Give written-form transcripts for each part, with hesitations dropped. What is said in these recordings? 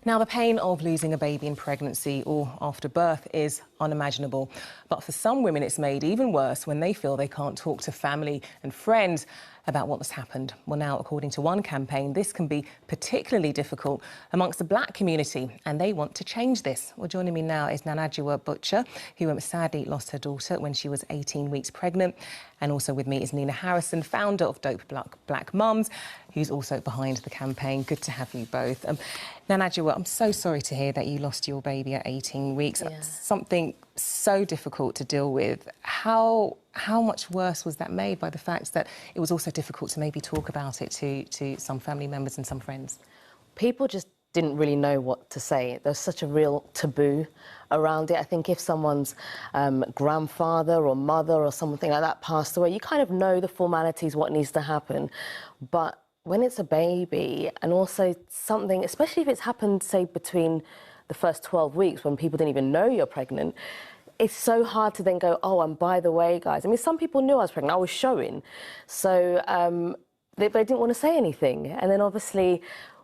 Now, the pain of losing a baby in pregnancy or after birth is unimaginable. But for some women, it's made even worse when they feel they can't talk to family and friends about what has happened. Well, now, according to one campaign, this can be particularly difficult amongst the black community, and they want to change this. Well, joining me now is Nanajua Butcher, who sadly lost her daughter when she was 18 weeks pregnant. And also with me is Nina Harrison, founder of Dope Black Mums, who's also behind the campaign. Good to have you both. Nanajua, I'm so sorry to hear that you lost your baby at 18 weeks. Yeah. Something so difficult to deal with. How much worse was that made by the fact that it was also difficult to maybe talk about it to some family members and some friends? People just didn't really know what to say. There's such a real taboo around it. I think if someone's grandfather or mother or something like that passed away, you kind of know the formalities, what needs to happen. But when it's a baby, and also something, especially if it's happened, say, between the first 12 weeks when people didn't even know you're pregnant, it's so hard to then go, oh, and by the way, guys. I mean, some people knew I was pregnant. I was showing. So they didn't want to say anything. And then obviously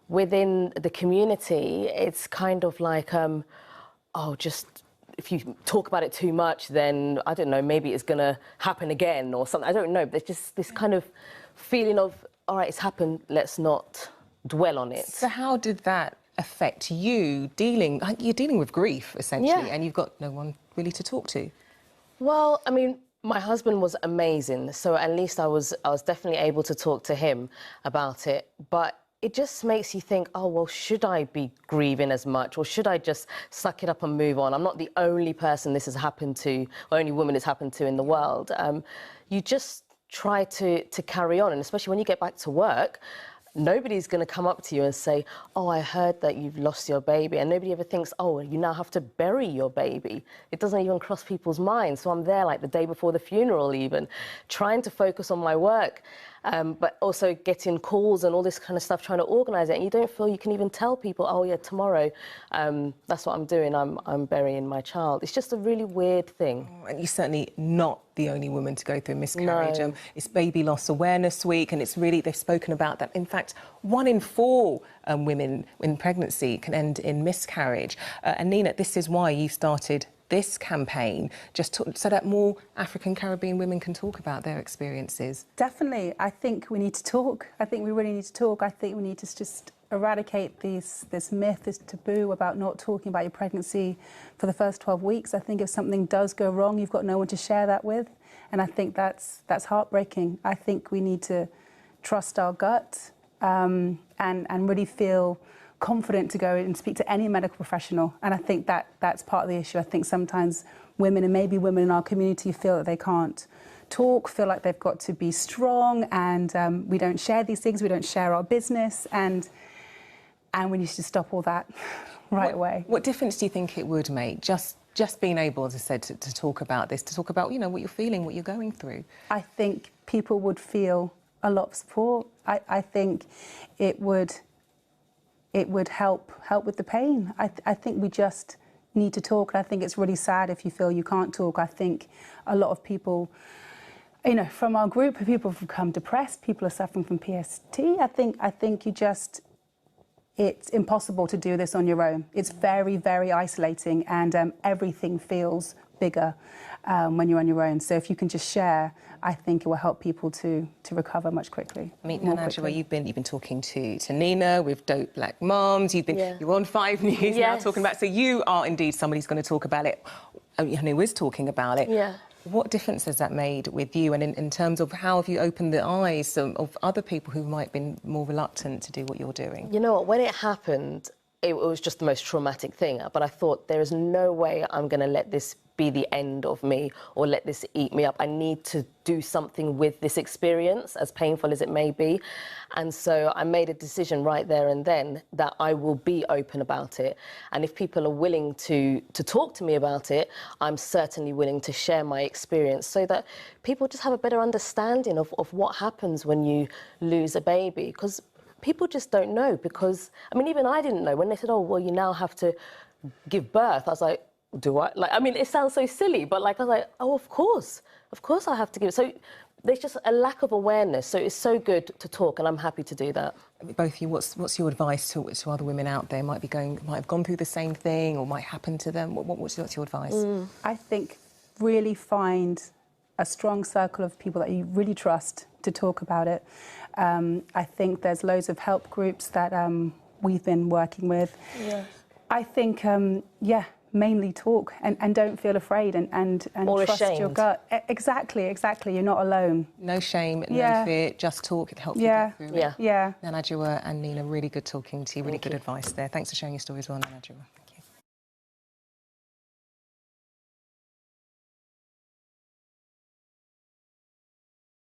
within the community, it's kind of like, oh, just if you talk about it too much, then, I don't know, maybe it's going to happen again or something. I don't know. There's just this kind of feeling of, all right, it's happened, let's not dwell on it. So how did that affect you you're dealing with grief, essentially, and you've got no one really to talk to? Well, I mean, my husband was amazing, so at least I was definitely able to talk to him about it. But it just makes you think, oh, well, should I be grieving as much, or should I just suck it up and move on? I'm not the only person this has happened to, or only woman it's happened to in the world. You just try to carry on, and especially when you get back to work, nobody's going to come up to you and say, oh, I heard that you've lost your baby. And nobody ever thinks, oh, you now have to bury your baby. It doesn't even cross people's minds. So I'm there like the day before the funeral even, trying to focus on my work, but also getting calls and all this kind of stuff, trying to organise it. And you don't feel you can even tell people, oh, yeah, tomorrow, that's what I'm doing. I'm burying my child. It's just a really weird thing. And you're certainly not the only woman to go through a miscarriage. No. It's Baby Loss Awareness Week, and it's really, they've spoken about that. In fact, 1 in 4 women in pregnancy can end in miscarriage. And Nina, this is why you started this campaign, so that more African Caribbean women can talk about their experiences. Definitely. I think we need to talk. I think we really need to talk. I think we need to just eradicate this myth, this taboo about not talking about your pregnancy for the first 12 weeks. I think if something does go wrong, you've got no one to share that with. And I think that's heartbreaking. I think we need to trust our gut and really feel confident to go and speak to any medical professional. And I think that's part of the issue. I think sometimes women, and maybe women in our community, feel that they can't talk, feel like they've got to be strong, and we don't share these things, we don't share our business, and we need to stop all that right away. What difference do you think it would make, just being able, as I said, to talk about this, to talk about, you know, what you're feeling, what you're going through? I think people would feel a lot of support. I think it would help with the pain. I think we just need to talk. And I think it's really sad if you feel you can't talk. I think a lot of people, you know, from our group, people have become depressed, people are suffering from PST. I think you just, it's impossible to do this on your own. It's very, very isolating, and everything feels bigger when you're on your own. So if you can just share, I think it will help people to recover much quickly. I mean, Nanajua, you've been talking to Nina with Dope Black Mums. You're on 5 News now talking about. So you are indeed somebody who's going to talk about it, who is talking about it. Yeah. What difference has that made with you, and in terms of how have you opened the eyes of other people who might have been more reluctant to do what you're doing? You know what, when it happened, it was just the most traumatic thing. But I thought, there is no way I'm going to let this be the end of me or let this eat me up. I need to do something with this experience, as painful as it may be. And so I made a decision right there and then that I will be open about it. And if people are willing to talk to me about it, I'm certainly willing to share my experience so that people just have a better understanding of what happens when you lose a baby. Because people just don't know, because, I mean, even I didn't know. When they said, oh, well, you now have to give birth, I was like, do I? Like, I mean, it sounds so silly, but like, I was like, oh, of course I have to give it. So there's just a lack of awareness. So it's so good to talk, and I'm happy to do that. Both of you, what's your advice to other women out there might have gone through the same thing or might happen to them? What's your advice? I think really find a strong circle of people that you really trust to talk about it. I think there's loads of help groups that we've been working with. Yeah. I think, mainly talk and don't feel afraid and or trust ashamed. your gut. Exactly. You're not alone. No shame, no fear, just talk. It helps you get through it. Yeah. Nanajua and Nina, really good talking to you, really good advice there. Thanks for sharing your story as well, Nanajua. Thank you.